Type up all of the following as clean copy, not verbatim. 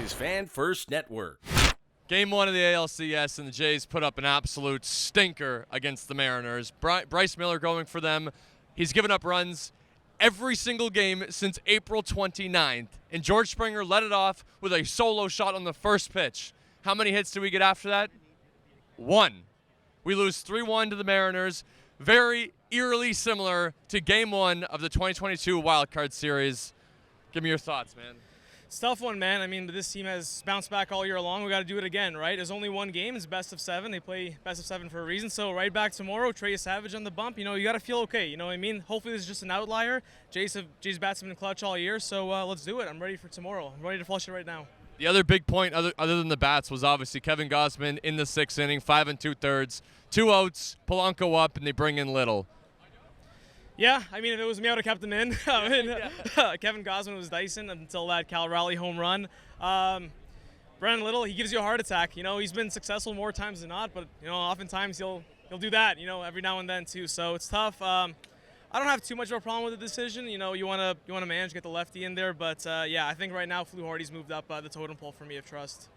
Jays Fan First Network. Game 1 of the ALCS, and the Jays put up an absolute stinker against the Mariners. Bryce Miller going for them. He's given up runs every single game since April 29th, and George Springer led it off with a solo shot on the first pitch. How many hits did we get after that? 1. We lose 3-1 to the Mariners. Very eerily similar to Game 1 of the 2022 Wild Card Series. Give me your thoughts, man. It's a tough one, man. I mean, this team has bounced back all year long. We got to do it again, right? There's only one game. It's best of 7. They play best of 7 for a reason. So right back tomorrow, Trey Savage on the bump. You know, you got to feel okay. You know what I mean? Hopefully this is just an outlier. Jay's bats have been clutch all year, so let's do it. I'm ready for tomorrow. I'm ready to flush it right now. The other big point, other than the bats, was obviously Kevin Gausman in the 6th inning, 5 2/3, 2 outs, Polanco up, and they bring in Little. Yeah, I mean, if it was me, I would have kept him in. Kevin Gausman was Dyson until that Cal Raleigh home run. Brennan Little, he gives you a heart attack. You know, he's been successful more times than not, but, you know, oftentimes he'll do that, you know, every now and then too. So it's tough. I don't have too much of a problem with the decision. You know, you want to manage, get the lefty in there. But, yeah, I think right now Flu Hardy's moved up the totem pole for me of trust.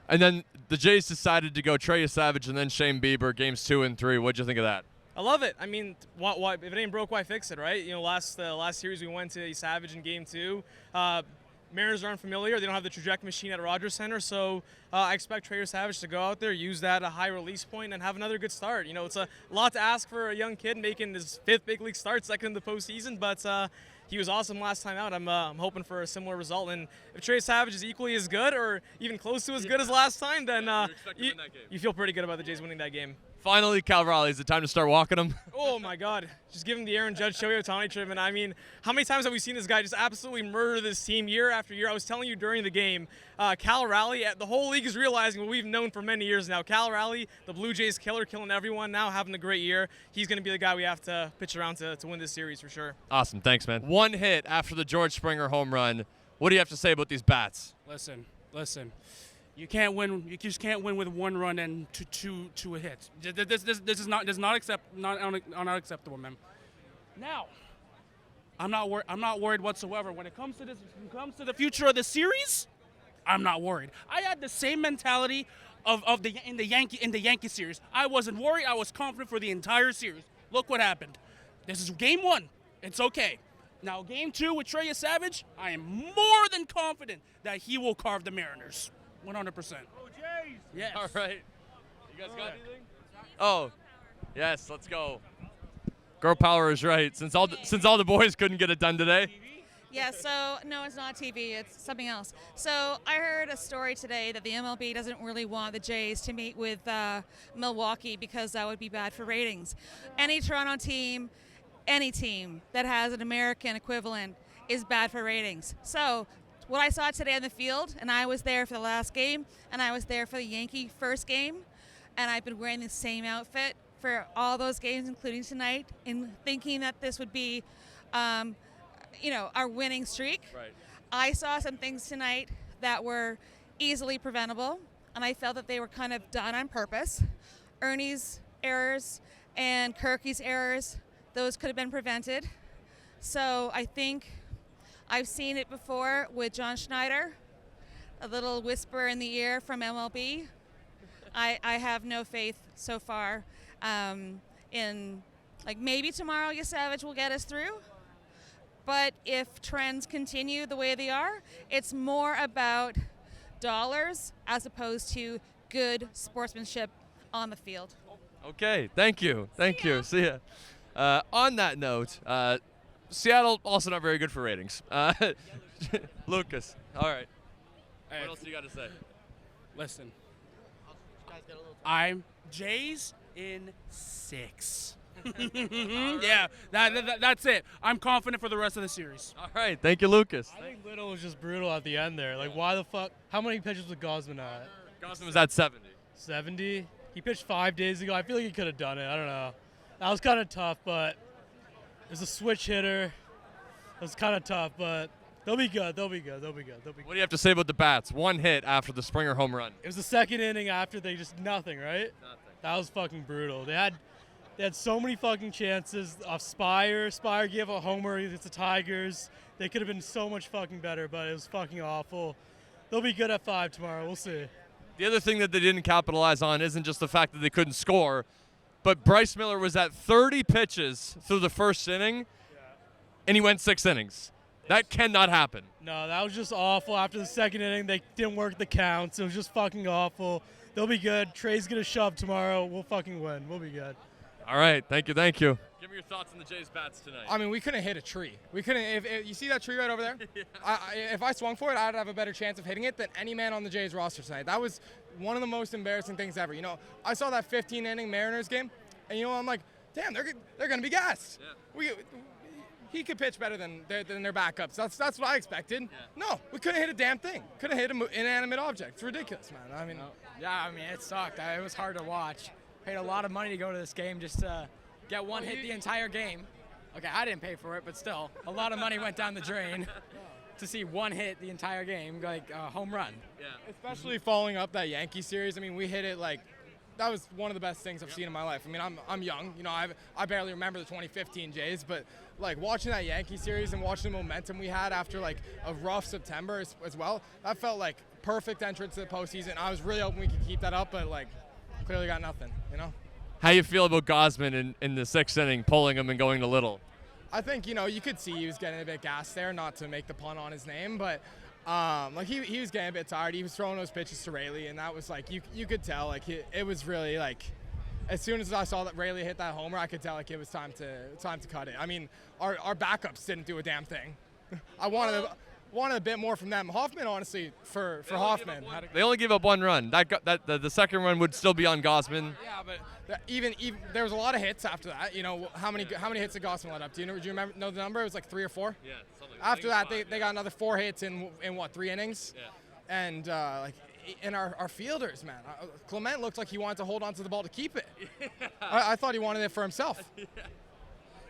And then the Jays decided to go Trey Savage and then Shane Bieber, games 2 and 3. What'd you think of that? I love it. I mean, why, if it ain't broke, why fix it, right? You know, last series we went to Savage in Game 2. Mariners are unfamiliar. They don't have the trajectory machine at Rogers Center, so I expect Trey Savage to go out there, use that a high release point, and have another good start. You know, it's a lot to ask for a young kid making his 5th big league start, 2nd in the postseason, but he was awesome last time out. I'm hoping for a similar result. And if Trey Savage is equally as good or even close to as good as last time, then you feel pretty good about the Jays winning that game. Finally, Cal Raleigh, is it time to start walking him? Oh, my God. Just give him the Aaron Judge, Shohei Ohtani treatment. I mean, how many times have we seen this guy just absolutely murder this team year after year? I was telling you during the game, Cal Raleigh, the whole league is realizing what we've known for many years now. Cal Raleigh, the Blue Jays killer, killing everyone now, having a great year. He's going to be the guy we have to pitch around to win this series for sure. Awesome. Thanks, man. 1 hit after the George Springer home run. What do you have to say about these bats? Listen. You can't win. You just can't win with 1 run and two hits. This is not unacceptable, man. Now, I'm not worried whatsoever when it comes to this. When it comes to the future of the series, I'm not worried. I had the same mentality in the Yankee series. I wasn't worried. I was confident for the entire series. Look what happened. This is Game 1. It's okay. Now, Game 2 with Trey Savage, I am more than confident that he will carve the Mariners. 100%. Oh, Jays! Yes. All right. You guys got anything? Oh, yes. Let's go. Girl power is right. Since all the boys couldn't get it done today. Yeah. So no, it's not TV. It's something else. So I heard a story today that the MLB doesn't really want the Jays to meet with Milwaukee because that would be bad for ratings. Any Toronto team, any team that has an American equivalent is bad for ratings. So what I saw today on the field, and I was there for the last game, and I was there for the Yankee first game, and I've been wearing the same outfit for all those games, including tonight, in thinking that this would be, our winning streak. Right. I saw some things tonight that were easily preventable, and I felt that they were kind of done on purpose. Ernie's errors and Kirky's errors, those could have been prevented. So I think I've seen it before with John Schneider, a little whisper in the ear from MLB. I have no faith so far in, maybe tomorrow Savage will get us through. But if trends continue the way they are, it's more about dollars as opposed to good sportsmanship on the field. Okay, thank you. See ya. On that note, Seattle also not very good for ratings. Lucas, all right. Hey, what else do you got to say? Listen, I'm Jays in 6. Yeah, that's it. I'm confident for the rest of the series. All right, thank you, Lucas. I think Little was just brutal at the end there. Why the fuck? How many pitches was Gausman at? Gausman was at 70. 70? He pitched 5 days ago. I feel like he could have done it. I don't know. That was kind of tough, but it's a switch hitter. It was kind of tough, but they'll be good. What do you have to say about the bats? 1 hit after the Springer home run. It was the 2nd inning after they just nothing, right? Nothing. That was fucking brutal. They had so many fucking chances. Spire gave a homer against the Tigers. They could have been so much fucking better, but it was fucking awful. they'll be good at 5 tomorrow. We'll see. The other thing that they didn't capitalize on isn't just the fact that they couldn't score, but Bryce Miller was at 30 pitches through the first inning, and he went 6 innings. That cannot happen. No, that was just awful. After the second inning, they didn't work the counts. It was just fucking awful. They'll be good. Trey's going to shove tomorrow. We'll fucking win. We'll be good. All right. Thank you. Thank you. Give me your thoughts on the Jays' bats tonight. I mean, we couldn't hit a tree. We couldn't. If you see that tree right over there, if I swung for it, I'd have a better chance of hitting it than any man on the Jays roster tonight. That was one of the most embarrassing things ever. You know, I saw that 15-inning Mariners game, and you know, I'm like, damn, they're going to be gassed. Yeah. He could pitch better than their backups. That's what I expected. Yeah. No, we couldn't hit a damn thing. Couldn't hit an inanimate object. It's ridiculous, man. I mean, it sucked. It was hard to watch. Paid a lot of money to go to this game just to get one hit the entire game. Okay, I didn't pay for it, but still, a lot of money went down the drain to see one hit the entire game, like a home run. Yeah. Especially following up that Yankee series. I mean, we hit it like that was one of the best things I've seen in my life. I mean, I'm young, you know, I barely remember the 2015 Jays, but like watching that Yankee series and watching the momentum we had after like a rough September as well, that felt like perfect entrance to the postseason. I was really hoping we could keep that up, but like clearly got nothing, you know. How you feel about Gausman in the 6th inning, pulling him and going to Little? I think, you know, you could see he was getting a bit gassed there, not to make the pun on his name, but like he was getting a bit tired. He was throwing those pitches to Rayleigh, and that was like you could tell like it was really like as soon as I saw that Rayleigh hit that homer, I could tell like it was time to cut it. I mean, our backups didn't do a damn thing. I wanted a bit more from them. Hoffman, honestly, for Hoffman, they only gave up 1 run. The second run would still be on Gausman. Yeah, but even there was a lot of hits after that. You know, how many hits did Gausman let up? Do you know the number? It was like 3 or 4. Yeah. After that, they got another 4 hits in what, 3 innings? Yeah. And our fielders, man, Clement looked like he wanted to hold on to the ball to keep it. Yeah. I thought he wanted it for himself. Yeah.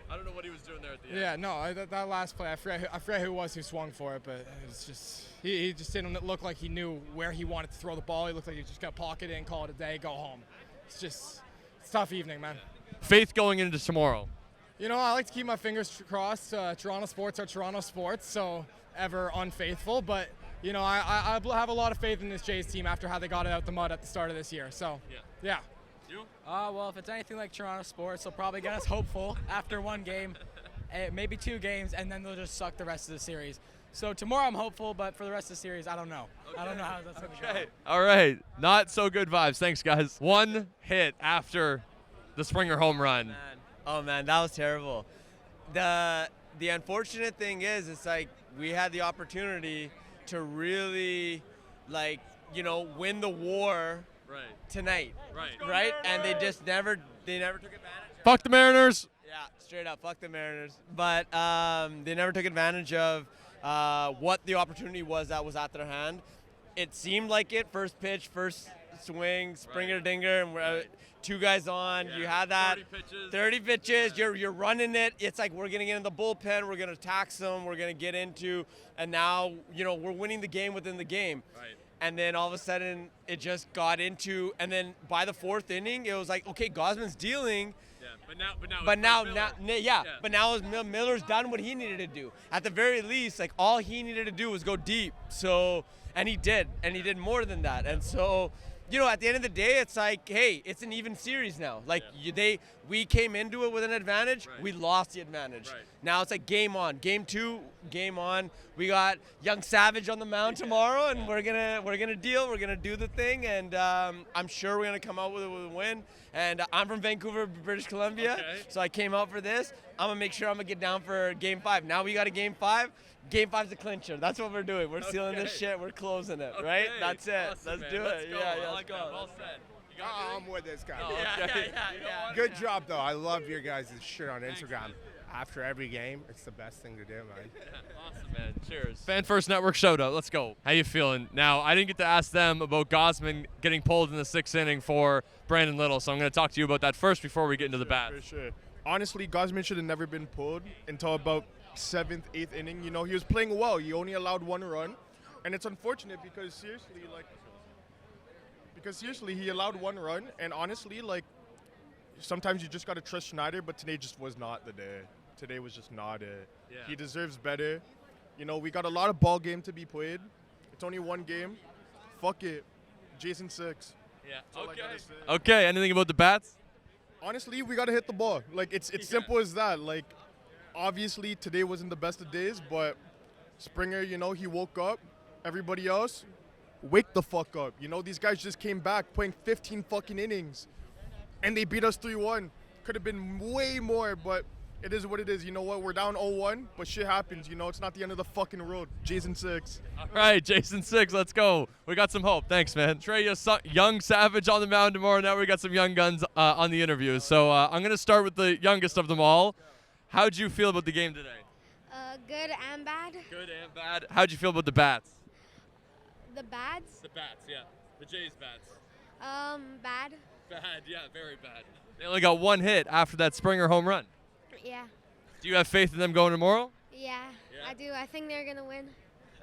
I don't know what he was doing there at the end. Yeah, no, that last play, I forget who it was who swung for it, but it was just he just didn't look like he knew where he wanted to throw the ball. He looked like he was just gonna pocket it and call it a day, go home. It's a tough evening, man. Faith going into tomorrow. You know, I like to keep my fingers crossed. Toronto sports are Toronto sports, so ever unfaithful. But you know, I have a lot of faith in this Jays team after how they got it out the mud at the start of this year. So yeah. You? Well, if it's anything like Toronto sports, they'll probably get us hopeful after 1 game, maybe 2 games, and then they'll just suck the rest of the series. So tomorrow I'm hopeful, but for the rest of the series, I don't know. Okay. I don't know how that's going to go. All right. Not so good vibes. Thanks, guys. 1 hit after the Springer home run. Oh, man, that was terrible. The unfortunate thing is, it's like we had the opportunity to really, like, you know, win the war tonight. Right? And they just never took advantage. Fuck the Mariners. Yeah, straight up, fuck the Mariners. But they never took advantage of what the opportunity was that was at their hand. It seemed like it. First pitch, first swing, Springer dinger, and 2 guys on. Yeah, you had that 30 pitches. You're running it. It's like we're gonna get in the bullpen. We're gonna tax them. We're gonna get into, and now we're winning the game within the game. Right. And then all of a sudden it just got into, and then by the 4th inning it was like, okay, Gausman's dealing. Yeah, but now Miller's done what he needed to do. At the very least, like all he needed to do was go deep. So, and he did more than that. And so, at the end of the day, it's like, hey, it's an even series now. Like we came into it with an advantage, we lost the advantage. Right. Now it's like game on, game 2, game on. We got young Savage on the mound tomorrow, and we're gonna deal. We're gonna do the thing, and I'm sure we're gonna come out with a win. And I'm from Vancouver, British Columbia, so I came out for this. I'm gonna make sure I'm gonna get down for game 5. Now we got a game 5. Game 5's a clincher. That's what we're doing. We're sealing this shit. We're closing it, right? That's it. Awesome, Let's do it. Let's go. Well said. I'm with this guy. Yeah. Good job, though. I love your guys' shit on Instagram. After every game, it's the best thing to do, man. Awesome, man. Cheers. Fan First Network shout-out. Let's go. How you feeling? Now, I didn't get to ask them about Gausman getting pulled in the 6th inning for Brandon Little, so I'm going to talk to you about that first before we get into the bat. For sure. Honestly, Gausman should have never been pulled until about 7th, 8th inning. He was playing well. He only allowed 1 run, and it's unfortunate because seriously, he allowed 1 run, and honestly, sometimes you just got to trust Schneider, but today just was not the day. Today was just not it. Yeah. He deserves better. We got a lot of ball game to be played. It's only one game. Fuck it. Jason 6. Yeah. That's all I gotta say. Okay. Anything about the bats? Honestly, we gotta hit the ball. Like it's simple as that. Like obviously today wasn't the best of days, but Springer, you know, he woke up. Everybody else, wake the fuck up. You know, these guys just came back playing 15 fucking innings, and they beat us 3-1. Could have been way more, but it is what it is. You know what? We're down 0-1, but shit happens. You know, it's not the end of the fucking road. Jason 6. All right, Jason 6, let's go. We got some hope. Thanks, man. Trey, young Savage on the mound tomorrow. Now we got some young guns on the interview. So I'm going to start with the youngest of them all. How'd you feel about the game today? Good and bad. Good and bad. How'd you feel about the bats? The bads? The bats, yeah. The Jays bats. Bad. Bad, yeah, very bad. They only got one hit after that Springer home run. Yeah. Do you have faith in them going tomorrow? Yeah, I do. I think they're going to win.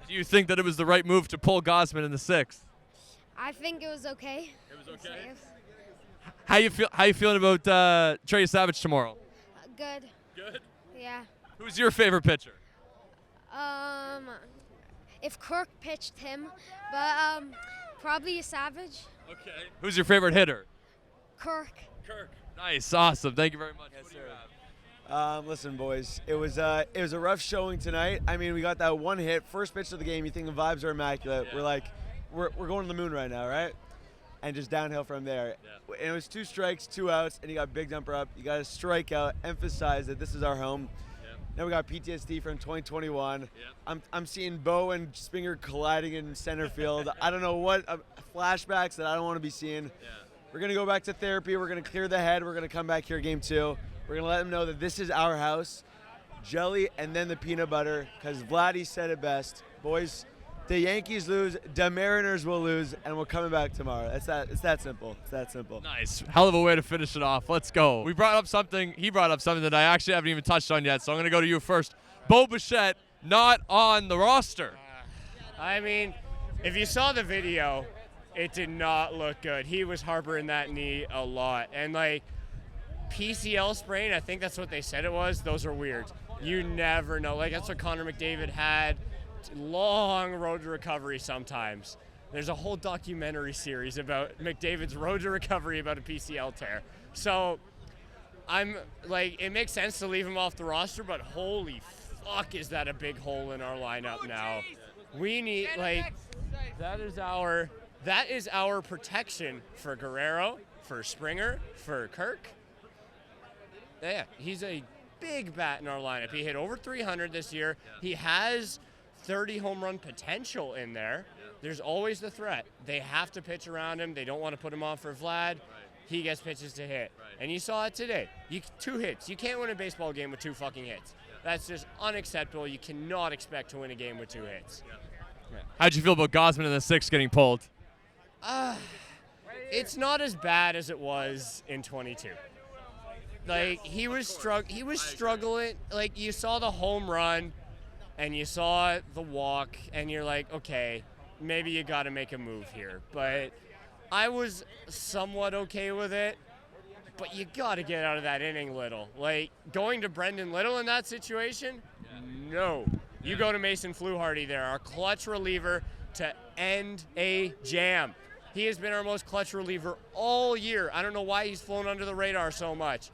Do you think that it was the right move to pull Gosman in the 6th? I think it was okay. It was okay? How you feeling about Trey Savage tomorrow? Good. Good? Yeah. Who's your favorite pitcher? If Kirk pitched him, but probably a Savage. Okay. Who's your favorite hitter? Kirk. Kirk. Nice, awesome. Thank you very much. Yes, sir. Listen, boys, it was a rough showing tonight. I mean, we got that one hit, first pitch of the game. You think the vibes are immaculate. Yeah. We're like, we're going to the moon right now, right? And just downhill from there. Yeah. And it was 2 strikes, 2 outs, and you got big dumper up. You got to strike out, emphasize that this is our home. Now we got PTSD from 2021. I'm seeing Bo and Springer colliding in center field. I don't know what flashbacks that I don't want to be seeing. We're gonna go back to therapy. We're gonna clear the head. We're gonna come back here game 2. We're gonna let them know that this is our house. Jelly and then the peanut butter, because Vladdy said it best. Boys, the Yankees lose, the Mariners will lose, and we're coming back tomorrow. It's that simple. It's that simple. Nice. Hell of a way to finish it off. Let's go. He brought up something that I actually haven't even touched on yet, so I'm going to go to you first. Bo Bichette, not on the roster. I mean, if you saw the video, it did not look good. He was harboring that knee a lot. And, like, PCL sprain, I think that's what they said it was. Those are weird. You never know. Like, that's what Connor McDavid had. Long road to recovery sometimes. There's a whole documentary series about McDavid's road to recovery about a PCL tear. So I'm like, it makes sense to leave him off the roster, but holy fuck, is that a big hole in our lineup now? We need, like, that is our protection for Guerrero, for Springer, for Kirk. Yeah, he's a big bat in our lineup. He hit over 300 this year. He has 30 home run potential in there. There's always the threat. They have to pitch around him. They don't want to put him on for Vlad. He gets pitches to hit. And you saw it today. 2 hits. You can't win a baseball game with 2 fucking hits. That's just unacceptable. You cannot expect to win a game with 2 hits. Yeah. How'd you feel about Gosman in the 6th getting pulled? It's not as bad as it was in 22. Like, he was struggling. Like, you saw the home run, and you saw the walk, and you're like, okay, maybe you got to make a move here. But I was somewhat okay with it, but you got to get out of that inning, Little. Like, going to Brendan Little in that situation, no. You go to Mason Fluharty there, our clutch reliever to end a jam. He has been our most clutch reliever all year. I don't know why he's flown under the radar so much.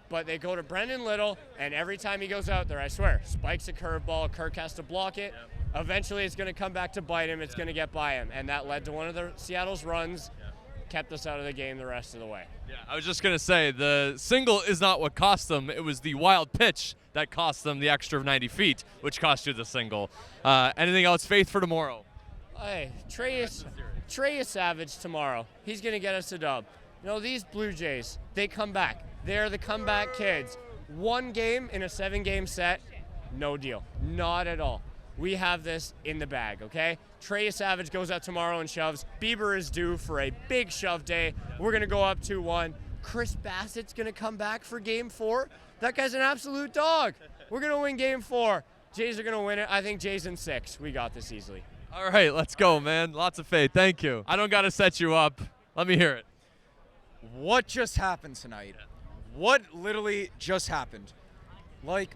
But they go to Brendan Little, and every time he goes out there, I swear, spikes a curveball, Kirk has to block it. Eventually it's going to come back to bite him, it's going to get by him. And that led to one of Seattle's runs, kept us out of the game the rest of the way. Yeah, I was just going to say, the single is not what cost them. It was the wild pitch that cost them the extra 90 feet, which cost you the single. Anything else, Faith, for tomorrow? Hey, Trey is Savage tomorrow. He's going to get us a dub. You know, these Blue Jays, they come back. They're the comeback kids. 1 game in a 7-game set, no deal. Not at all. We have this in the bag, okay? Trey Savage goes out tomorrow and shoves. Bieber is due for a big shove day. We're going to go up 2-1. Chris Bassett's going to come back for game 4. That guy's an absolute dog. We're going to win game 4. Jays are going to win it. I think Jays in 6. We got this easily. All right, let's go, man. Lots of faith. Thank you. I don't got to set you up. Let me hear it. What just happened tonight? What literally just happened? Like,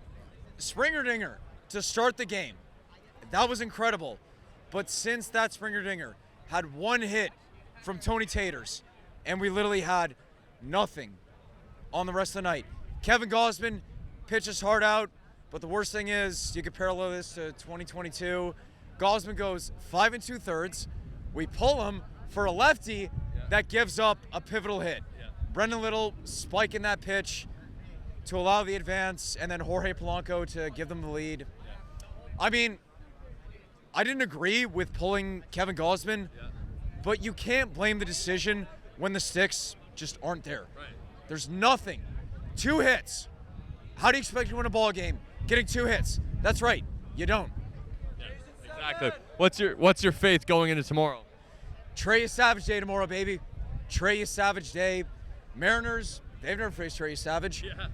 Springer Dinger to start the game. That was incredible. But since that Springer dinger had one hit from Tony Taters, and we literally had nothing on the rest of the night. Kevin Gausman pitches hard out, but the worst thing is you could parallel this to 2022. Gausman goes 5 2/3. We pull him for a lefty that gives up a pivotal hit. Brendan Little spiking that pitch to allow the advance, and then Jorge Polanco to give them the lead. I mean, I didn't agree with pulling Kevin Gausman, but you can't blame the decision when the sticks just aren't there. There's nothing. 2 hits. How do you expect to win a ball game? Getting 2 hits. That's right. You don't. Exactly. What's your faith going into tomorrow? Trey Savage Day tomorrow, baby. Trey Savage Day. Mariners, they've never faced Trey Savage. Yeah.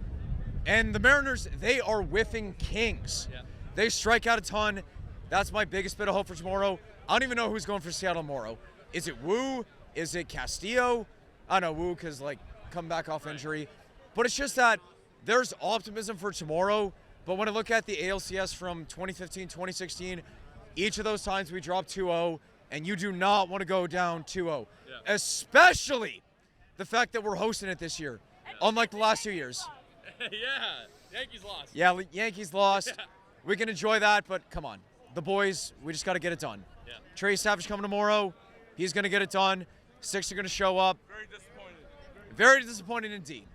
And the Mariners, they are whiffing kings. Yeah. They strike out a ton. That's my biggest bit of hope for tomorrow. I don't even know who's going for Seattle tomorrow. Is it Wu? Is it Castillo? I don't know, Wu, because, come back off injury. But it's just that there's optimism for tomorrow. But when I look at the ALCS from 2015, 2016, each of those times we dropped 2-0, and you do not want to go down 2-0. Especially the fact that we're hosting it this year, unlike the last 2 years. Yankees lost. Yeah, Yankees lost. We can enjoy that, but come on. The boys, we just got to get it done. Trey Savage coming tomorrow. He's going to get it done. Six are going to show up. Very disappointed. Very disappointed indeed.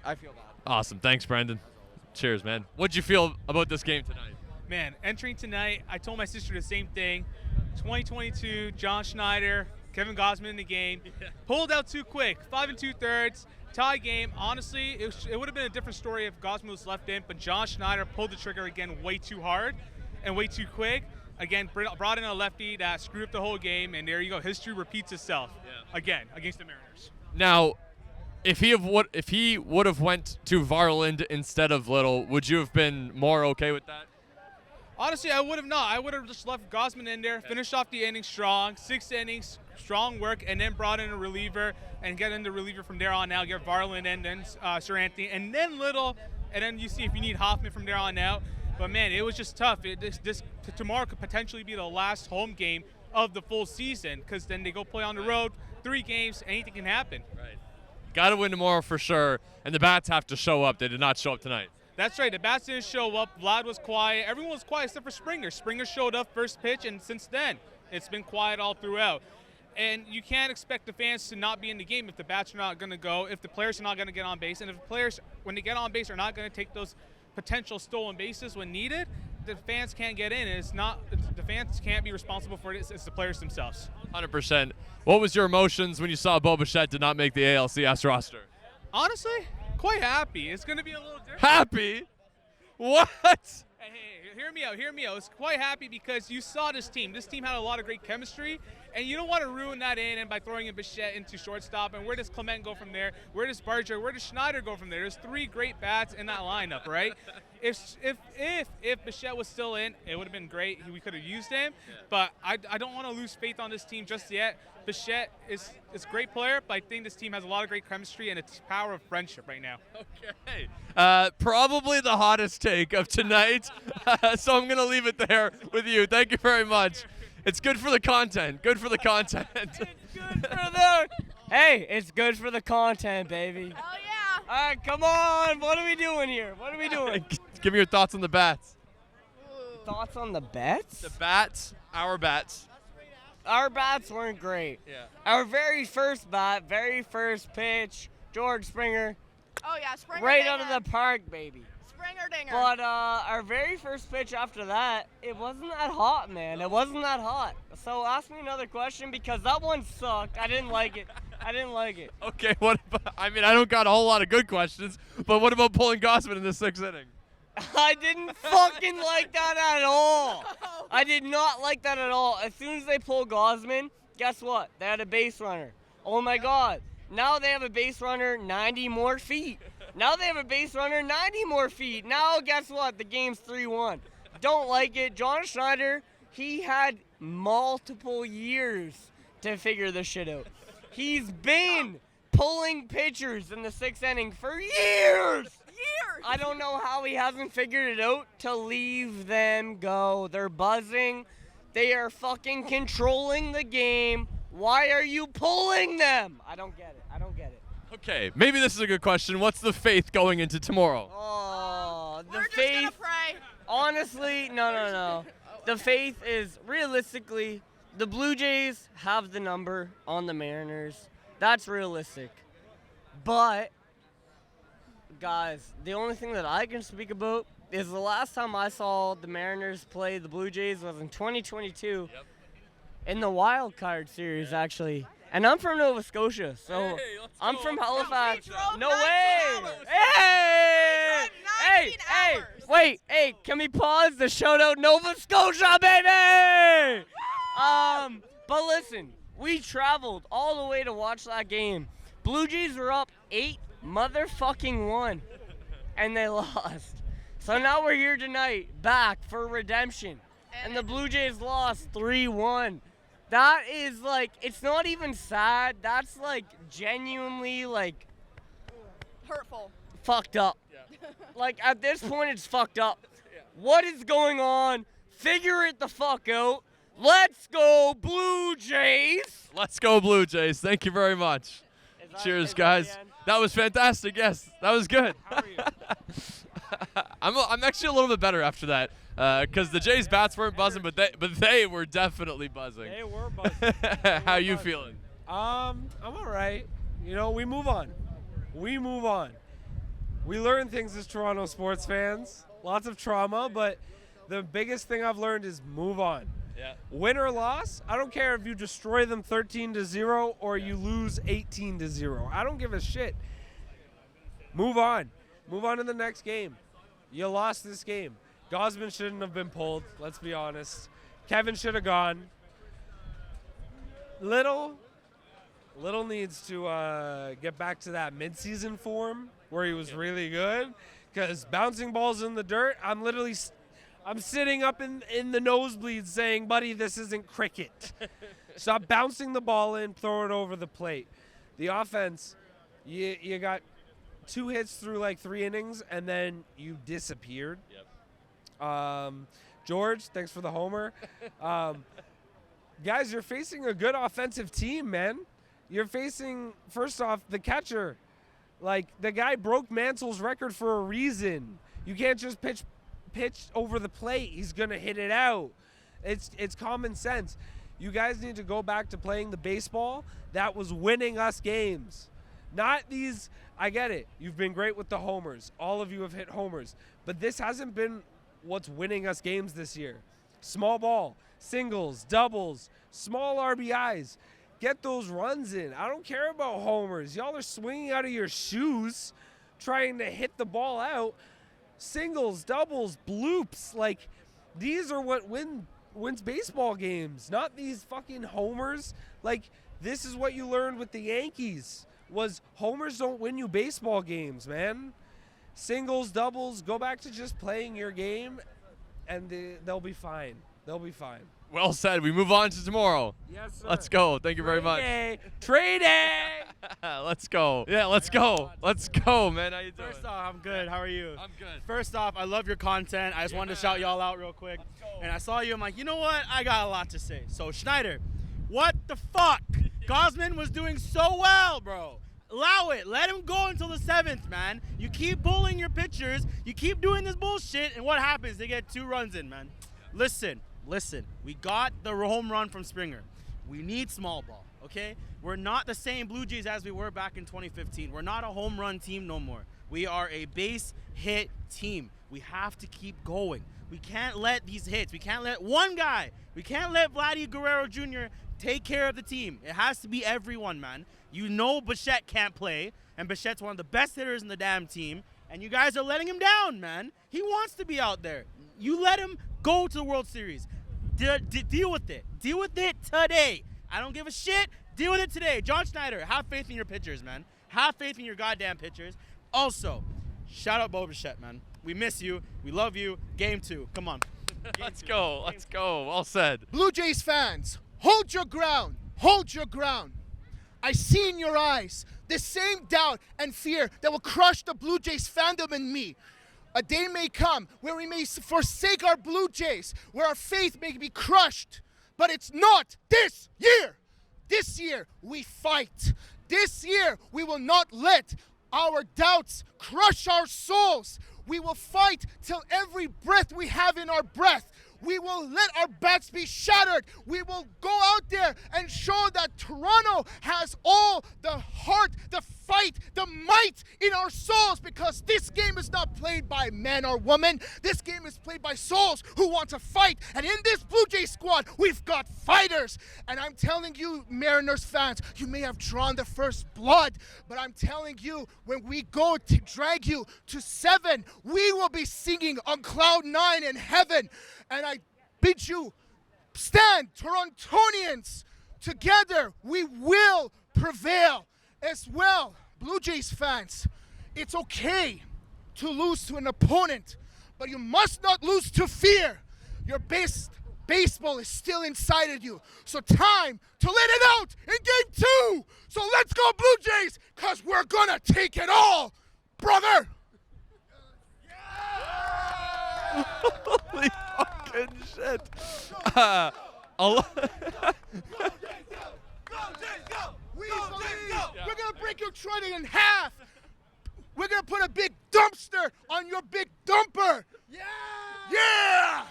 I feel that. Awesome. Thanks, Brendan. Cheers, man. What'd you feel about this game tonight? Man, entering tonight, I told my sister the same thing. 2022, John Schneider, Kevin Gausman in the game. Pulled out too quick, 5 2/3, tie game. Honestly, it would have been a different story if Gausman was left in, but John Schneider pulled the trigger again way too hard and way too quick. Again, brought in a lefty that screwed up the whole game, and there you go. History repeats itself again against the Mariners. Now, if he would have went to Varland instead of Little, would you have been more okay with that? Honestly, I would have not. I would have just left Gausman in there, finished off the inning strong, 6 innings, strong work, and then brought in a reliever and get in the reliever from there on out. Get Varland and then Sir Anthony, and then Little, and then you see if you need Hoffman from there on out. But man, it was just tough. Tomorrow could potentially be the last home game of the full season, because then they go play on the road, 3 games, anything can happen. Right. Got to win tomorrow for sure, and the bats have to show up. They did not show up tonight. That's right. The bats didn't show up. Vlad was quiet. Everyone was quiet except for Springer. Springer showed up first pitch, and since then, it's been quiet all throughout. And you can't expect the fans to not be in the game if the bats are not going to go, if the players are not going to get on base, and if the players, when they get on base, are not going to take those potential stolen bases when needed. The fans can't get in. The fans can't be responsible for it. It's the players themselves. 100%. What was your emotions when you saw Bichette did not make the ALCS roster? Honestly, quite happy. It's going to be a little different. Happy? What? Hey, hear me out. It's quite happy because you saw this team. This team had a lot of great chemistry, and you don't want to ruin that and by throwing in Bichette into shortstop. And where does Clement go from there? Where does Barger? Where does Schneider go from there? There's 3 great bats in that lineup, right? If Bichette was still in, it would have been great. We could have used him, but I don't want to lose faith on this team just yet. Bichette is a great player, but I think this team has a lot of great chemistry and it's power of friendship right now. Okay. Probably the hottest take of tonight, so I'm going to leave it there with you. Thank you very much. It's good for the content. Good for the content. Hey, it's good for the content, baby. Oh, yeah. All right, come on. What are we doing here? What are we doing? Give me your thoughts on the bats. Thoughts on the bets? The bats, our bats. Our bats weren't great. Yeah. Our very first bat, very first pitch, George Springer. Oh, yeah, Springer Right dinger. out of the park, baby. Springer dinger. But our very first pitch after that, it wasn't that hot, man. It wasn't that hot. So ask me another question because that one sucked. I didn't like it. Okay, what about, I don't got a whole lot of good questions, but what about pulling Gausman in the 6th inning? I didn't fucking like that at all. I did not like that at all. As soon as they pulled Gausman, guess what? They had a base runner. Oh my God. Now they have a base runner 90 more feet. Now guess what? The game's 3-1. Don't like it. John Schneider, he had multiple years to figure this shit out. He's been pulling pitchers in the 6th inning for years. I don't know how he hasn't figured it out to leave them go. They're buzzing. They are fucking controlling the game. Why are you pulling them? I don't get it. I don't get it. Okay, maybe this is a good question. What's the faith going into tomorrow? Oh, the We're just faith. gonna pray. Honestly, no. The faith is realistically, the Blue Jays have the number on the Mariners. That's realistic. But, guys, the only thing that I can speak about is the last time I saw the Mariners play the Blue Jays was in 2022 in the wild card series, actually. And I'm from Nova Scotia, so I'm from Halifax. No way! Hey! Wait, hey, can we pause to shout out Nova Scotia, baby? But listen, we traveled all the way to watch that game. Blue Jays were up 8-1, and they lost. So now we're here tonight, back for redemption, and the Blue Jays lost 3-1. That is like, it's not even sad. That's like genuinely like Hurtful. fucked up. Like at this point, it's fucked up. What is going on? Figure it the fuck out. Let's go Blue Jays. Let's go Blue Jays. Thank you very much. Cheers, guys. That was fantastic. Yes, that was good. How are you? I'm actually a little bit better after that because the Jays bats weren't buzzing, but they were definitely buzzing. They were buzzing. How you feeling? I'm all right. You know, we move on. We move on. We learn things as Toronto sports fans. Lots of trauma, but the biggest thing I've learned is move on. Yeah. Win or loss, I don't care if you destroy them 13-0 or you lose 18-0. I don't give a shit. Move on. Move on to the next game. You lost this game. Gosman shouldn't have been pulled, let's be honest. Kevin should have gone. Little needs to get back to that midseason form where he was really good, because bouncing balls in the dirt, I'm sitting up in the nosebleeds saying, buddy, this isn't cricket. Stop bouncing the ball in, throw it over the plate. The offense, you got 2 hits through like 3 innings, and then you disappeared. Yep. George, thanks for the homer. Guys, you're facing a good offensive team, man. You're facing, first off, the catcher. Like, the guy broke Mansel's record for a reason. You can't just pitch over the plate. He's going to hit it out. It's common sense. You guys need to go back to playing the baseball that was winning us games. Not these, I get it. You've been great with the homers. All of you have hit homers. But this hasn't been what's winning us games this year. Small ball, singles, doubles, small RBIs. Get those runs in. I don't care about homers. Y'all are swinging out of your shoes trying to hit the ball out. Singles, doubles, bloops. Like, these are what wins baseball games, not these fucking homers. Like, this is what you learned with the Yankees, was homers don't win you baseball games, man. Singles, doubles, go back to just playing your game, and they'll be fine. They'll be fine. Well said. We move on to tomorrow. Yes, sir. Let's go. Thank you very much. Trade day. Let's go. Yeah, let's go. Let's go, man. How you doing? First off, I'm good. How are you? I'm good. First off, I love your content. I just wanted to shout y'all out real quick. And I saw you. I'm like, you know what? I got a lot to say. So, Schneider, what the fuck? Gosman was doing so well, bro. Allow it. Let him go until the 7th, man. You keep bullying your pitchers. You keep doing this bullshit. And what happens? They get 2 runs in, man. Listen. We got the home run from Springer. We need small ball, okay? We're not the same Blue Jays as we were back in 2015. We're not a home run team no more. We are a base hit team. We have to keep going. We can't let these hits. We can't let one guy. We can't let Vladdy Guerrero Jr. take care of the team. It has to be everyone, man. You know Bichette can't play, and Bichette's one of the best hitters in the damn team, and you guys are letting him down, man. He wants to be out there. You let him go to the World Series. Deal with it. Deal with it today. I don't give a shit. Deal with it today. John Schneider, have faith in your pitchers, man. Have faith in your goddamn pitchers. Also, shout out Bo Bichette, man. We miss you. We love you. Game 2. Come on. Let's go. Let's go. Well said. Blue Jays fans, hold your ground. Hold your ground. I see in your eyes the same doubt and fear that will crush the Blue Jays fandom and me. A day may come where we may forsake our Blue Jays, where our faith may be crushed. But it's not this year. This year, we fight. This year, we will not let our doubts crush our souls. We will fight till every breath we have in our breath. We will let our backs be shattered. We will go out there and show that Toronto has all the heart, the fight, the might in our souls, because this game is not played by man or woman. This game is played by souls who want to fight. And in this Blue Jay squad, we've got fighters. And I'm telling you, Mariners fans, you may have drawn the first blood, but I'm telling you, when we go to drag you to 7, we will be singing on cloud 9 in heaven. And I bid you stand, Torontonians. Together, we will prevail as well. Blue Jays fans, it's okay to lose to an opponent, but you must not lose to fear. Your best baseball is still inside of you. So time to let it out in game 2. So let's go Blue Jays, because we're going to take it all, brother. Holy fucking shit. We're going to break your trotting in half. We're going to put a big dumpster on your big dumper. Yeah!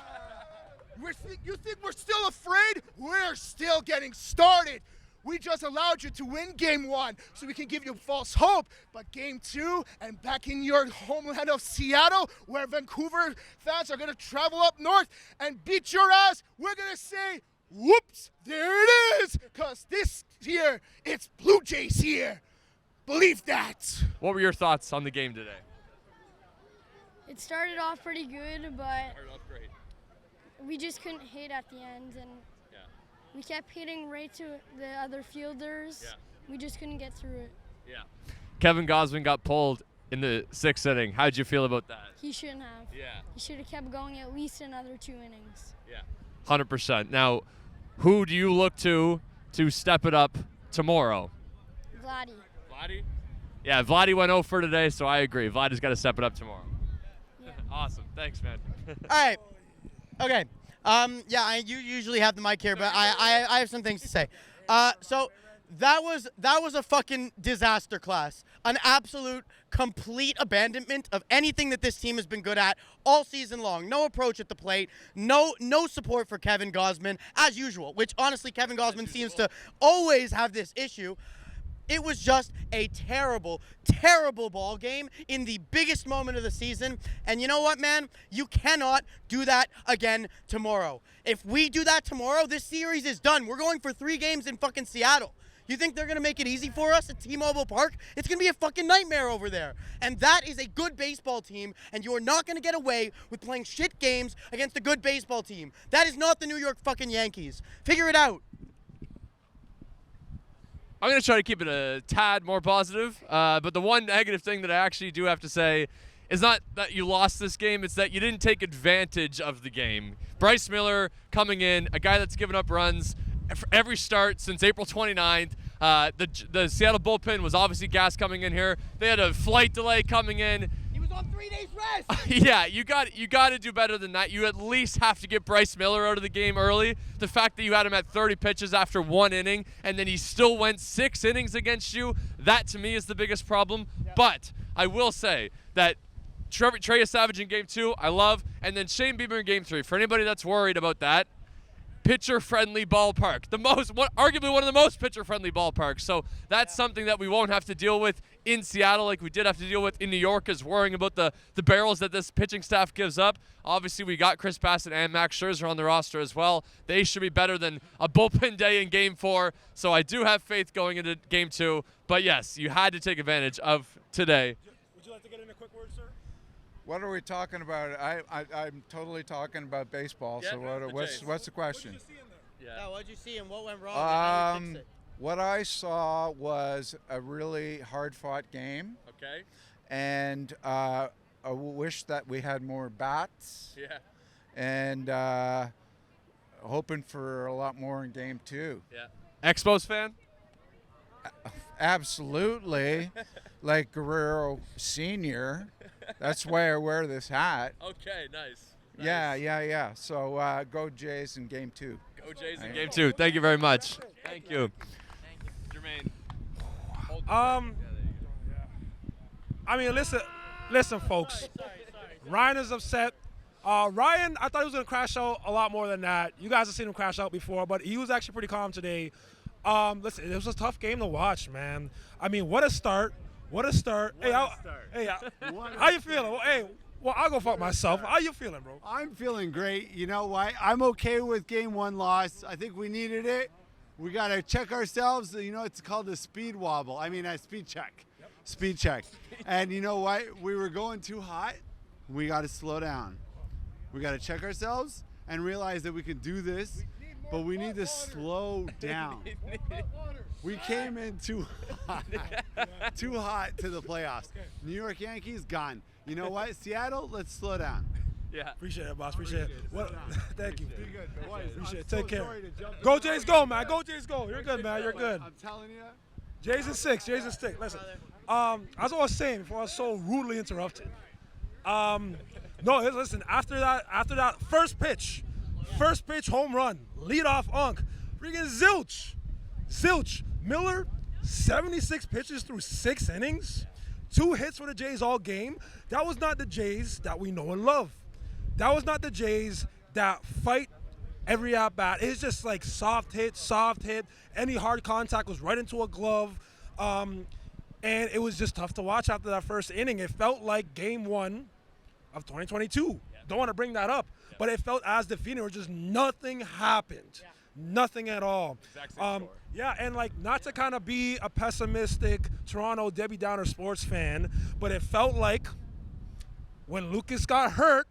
You think we're still afraid? We're still getting started. We just allowed you to win game 1 so we can give you false hope. But game 2 and back in your homeland of Seattle, where Vancouver fans are going to travel up north and beat your ass, we're going to say, whoops, there it is. Because this year, it's Blue Jays here. Believe that. What were your thoughts on the game today? It started off pretty good, but Started off great. we just couldn't hit at the end, and we kept hitting right to the other fielders. We just couldn't get through it. Kevin Gosman got pulled in the 6th inning. How'd you feel about that? He shouldn't have. He should have kept going at least another 2 innings. 100%. Now, who do you look to step it up tomorrow? Vladdy. Vladdy? Yeah, Vladdy went 0 for today, so I agree. Vladdy's got to step it up tomorrow. Awesome. Thanks, man. All right. Okay. You usually have the mic here, but I have some things to say. So that was a fucking disaster class. An absolute complete abandonment of anything that this team has been good at all season long. No approach at the plate. No support for Kevin Gosman, as usual, which honestly Kevin Gosman seems to always have this issue. It was just a terrible, terrible ball game in the biggest moment of the season. And you know what, man? You cannot do that again tomorrow. If we do that tomorrow, this series is done. We're going for 3 games in fucking Seattle. You think they're going to make it easy for us at T-Mobile Park? It's going to be a fucking nightmare over there. And that is a good baseball team, and you are not going to get away with playing shit games against a good baseball team. That is not the New York fucking Yankees. Figure it out. I'm going to try to keep it a tad more positive, but the one negative thing that I actually do have to say is not that you lost this game, it's that you didn't take advantage of the game. Bryce Miller coming in, a guy that's given up runs for every start since April 29th. The Seattle bullpen was obviously gassed coming in here. They had a flight delay coming in. He was on 3 days rest. Yeah, you got to do better than that. You at least have to get Bryce Miller out of the game early. The fact that you had him at 30 pitches after 1 inning, and then he still went 6 innings against you, that to me is the biggest problem. Yeah. But I will say that Trey Savage in game 2, I love, and then Shane Bieber in game 3. For anybody that's worried about that, pitcher-friendly ballpark. Arguably one of the most pitcher-friendly ballparks. So that's something that we won't have to deal with in Seattle like we did have to deal with in New York, is worrying about the barrels that this pitching staff gives up. Obviously, we got Chris Bassett and Max Scherzer on the roster as well. They should be better than a bullpen day in Game 4. So I do have faith going into Game 2. But, yes, you had to take advantage of today. Would you like to get in a quick word, sir? What are we talking about? I'm totally talking about baseball. Yeah, so what's the question? What did you see and what went wrong? And how do you fix it? What I saw was a really hard-fought game. Okay. And I wish that we had more bats. Yeah. And hoping for a lot more in game 2. Yeah. Expos fan? Absolutely. Like Guerrero Sr. That's why I wear this hat. Okay, nice. Yeah. So go Jays in game 2. Go Jays in game 2. Thank you very much. Thank you. Jermaine. I mean, listen, folks. Ryan is upset. Ryan, I thought he was going to crash out a lot more than that. You guys have seen him crash out before, but he was actually pretty calm today. Listen, it was a tough game to watch, man. I mean, what a start. Hey, how you feeling? Well, I'll go fuck myself. How you feeling, bro? I'm feeling great. You know what? I'm okay with game 1 loss. I think we needed it. We got to check ourselves. You know, it's called a speed wobble. I mean, a speed check. Speed check. And you know what? We were going too hot. We got to slow down. We got to check ourselves and realize that we can do this, but we need to slow down. We came in too hot to the playoffs. New York Yankees, gone. You know what? Seattle, let's slow down. Yeah. Appreciate it, boss. Appreciate it. Well, thank you. Appreciate it. Take care. Go Jays, go, man. Go Jays, go. You're good, man. You're good. I'm telling you. Jays in 6. Listen, as I was saying before I was so rudely interrupted. No, listen. After that first pitch, home run, leadoff unk, freaking zilch. Miller, 76 pitches through 6 innings, 2 hits for the Jays all game. That was not the Jays that we know and love. That was not the Jays that fight every at bat. It's just like soft hit. Any hard contact was right into a glove. And it was just tough to watch after that first inning. It felt like game 1 of 2022. Don't want to bring that up, but it felt as defeating where just nothing happened. Nothing at all. Yeah, and like not to kind of be a pessimistic Toronto Debbie Downer sports fan, but it felt like when Lucas got hurt,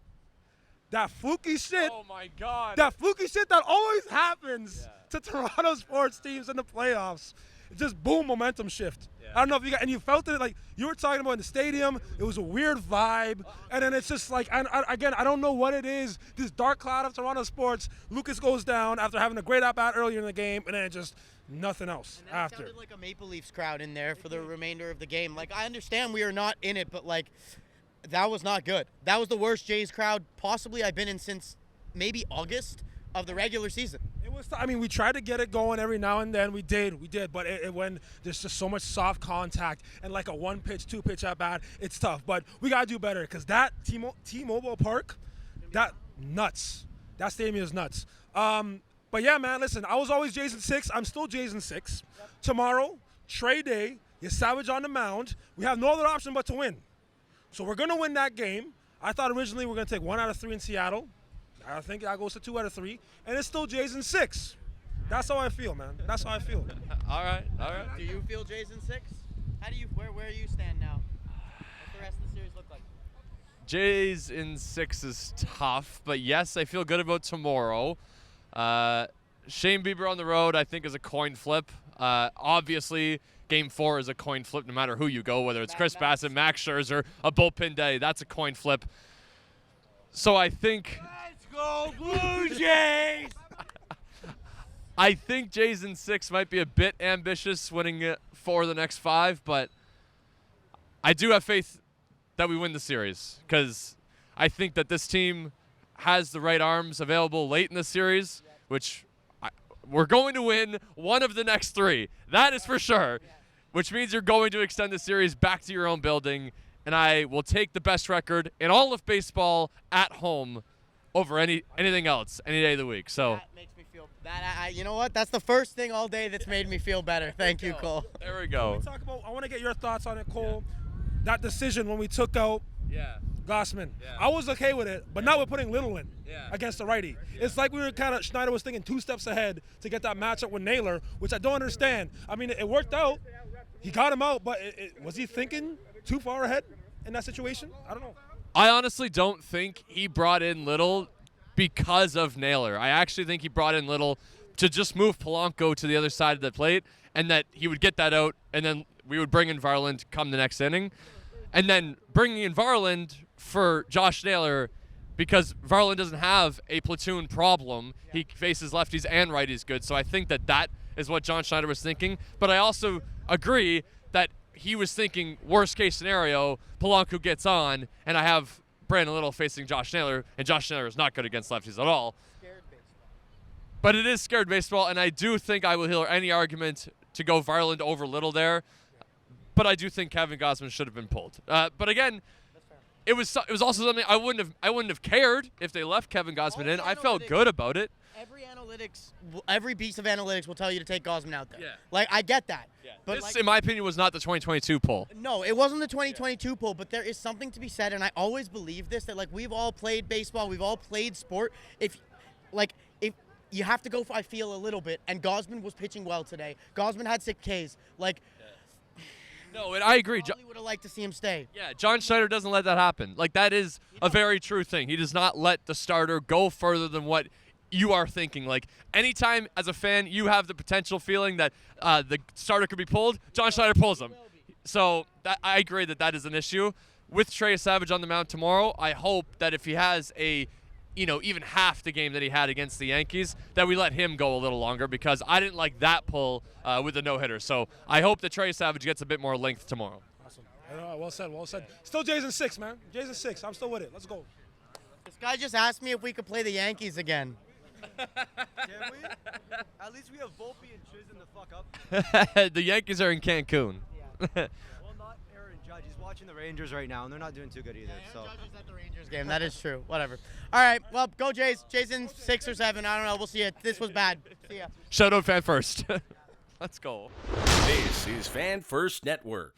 that fluky shit. Oh my God. That fluky shit that always happens to Toronto sports teams in the playoffs. It just boom, momentum shift. I don't know if you got, and you felt it like you were talking about in the stadium. It was a weird vibe, and then it's just like, again, I don't know what it is. This dark cloud of Toronto sports. Lucas goes down after having a great at-bat earlier in the game, and then it just nothing else and then after. It sounded like a Maple Leafs crowd in there for the remainder of the game. Like, I understand we are not in it, but like, that was not good. That was the worst Jays crowd possibly I've been in since maybe August of the regular season. It was. I mean, we tried to get it going every now and then. We did, but when there's just so much soft contact and like a 1-pitch, 2-pitch at bat, it's tough. But we gotta do better because that T-Mobile Park, that nuts. That stadium is nuts. But yeah, man, listen. I was always Jays in 6. I'm still Jays in 6. Tomorrow, trade day. You Savage on the mound. We have no other option but to win. So we're gonna win that game. I thought originally we were gonna take 1 out of 3 in Seattle. I think that goes to 2 out of 3, and it's still Jays in 6. That's how I feel, man. That's how I feel. All right. Do you feel Jays in 6? How do you? Where you stand now? What's the rest of the series look like? Jays in 6 is tough, but yes, I feel good about tomorrow. Shane Bieber on the road, I think, is a coin flip. Obviously, Game 4 is a coin flip no matter who you go, whether it's Chris Bassett, Max Scherzer, a bullpen day. That's a coin flip. So I think... Go Blue Jays! I think Jays in 6 might be a bit ambitious, winning 4 of the next 5, but I do have faith that we win the series because I think that this team has the right arms available late in the series, which we're going to win 1 of the next 3. That is for sure, which means you're going to extend the series back to your own building, and I will take the best record in all of baseball at home over anything else any day of the week. So that makes me feel that you know what? That's the first thing all day that's made me feel better. Thank you, Cole. There we go. I want to get your thoughts on it, Cole. That decision when we took out Glassman. I was okay with it, but now we're putting Little in against the righty. It's like we were Schneider was thinking 2 steps ahead to get that matchup with Naylor, which I don't understand. I mean, it worked out. He got him out, but was he thinking too far ahead in that situation? I don't know. I honestly don't think he brought in Little because of Naylor. I actually think he brought in Little to just move Polanco to the other side of the plate and that he would get that out and then we would bring in Varland come the next inning. And then bringing in Varland for Josh Naylor because Varland doesn't have a platoon problem. He faces lefties and righties good. So I think that is what John Schneider was thinking. But I also agree that he was thinking worst case scenario, Polanco gets on, and I have Brandon Little facing Josh Naylor, and Josh Naylor is not good against lefties at all. But it is scared baseball, and I do think I will hear any argument to go Varland over Little there. But I do think Kevin Gausman should have been pulled. But again, it was also something I wouldn't have cared if they left Kevin Gausman in. I felt good about it. Every piece of analytics will tell you to take Gausman out there. Yeah. Like, I get that. Yeah. But this, in my opinion, was not the 2022 poll. No, it wasn't the 2022 poll, but there is something to be said, and I always believe this, that, like, we've all played baseball, we've all played sport. If you have to go for, I feel, a little bit, and Gausman was pitching well today. Gausman had 6 Ks. Like, no, and I agree. I would have liked to see him stay. Yeah, John Schneider doesn't let that happen. Like, that is a very true thing. He does not let the starter go further than what you are thinking. Like, anytime as a fan you have the potential feeling that the starter could be pulled, John Schneider pulls him. So I agree that is an issue. With Trey Savage on the mound tomorrow, I hope that if he has even half the game that he had against the Yankees, that we let him go a little longer, because I didn't like that pull with the no-hitter. So I hope that Trey Savage gets a bit more length tomorrow. Awesome. Well said, well said. Still Jays in 6, man. Jays in 6. I'm still with it. Let's go. This guy just asked me if we could play the Yankees again. Can we? At least we have Volpe and Chiz in the fuck up. The Yankees are in Cancun. Well, not Aaron Judge. He's watching the Rangers right now, and they're not doing too good either. Aaron Judge is at the Rangers game. That is true. Whatever. All right. Well, go Jays. Jays in 6 or 7. I don't know. We'll see it. This was bad. See ya. Shout out Fan First. Let's go. This is Fan First Network.